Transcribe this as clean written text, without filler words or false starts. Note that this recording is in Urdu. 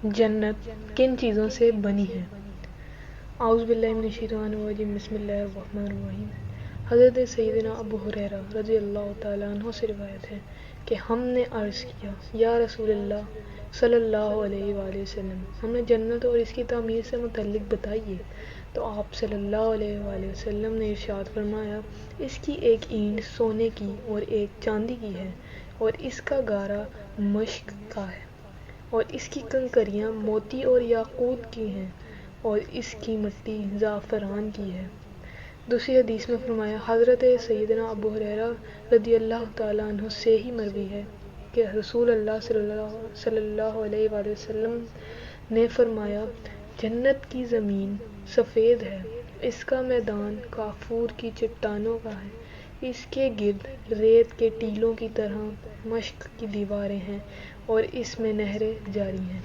جنت کن چیزوں سے بنی ہے؟ اعوذ باللہ من الشیطان الرجیم، بسم اللہ الرحمن الرحیم۔ حضرت سیدنا ابو ہریرہ رضی اللہ تعالیٰ عنہ سے روایت ہے کہ ہم نے عرض کیا، یا رسول اللہ صلی اللہ علیہ وآلہ وسلم، ہمیں جنت اور اس کی تعمیر سے متعلق بتائیے۔ تو آپ صلی اللہ علیہ وآلہ وسلم نے ارشاد فرمایا، اس کی ایک اینٹ سونے کی اور ایک چاندی کی ہے، اور اس کا گارا مشک کا ہے، اور اس کی کنکریاں موتی اور یاقوت کی ہیں، اور اس کی مٹی زعفران کی ہے۔ دوسری حدیث میں فرمایا، حضرت سیدنا ابو ہریرہ رضی اللہ تعالیٰ عنہ سے ہی مروی ہے کہ رسول اللہ صلی اللہ علیہ وآلہ وسلم نے فرمایا، جنت کی زمین سفید ہے، اس کا میدان کافور کی چٹانوں کا ہے، اس کے گرد ریت کے ٹیلوں کی طرح مشق کی دیواریں ہیں، اور اس میں نہریں جاری ہیں۔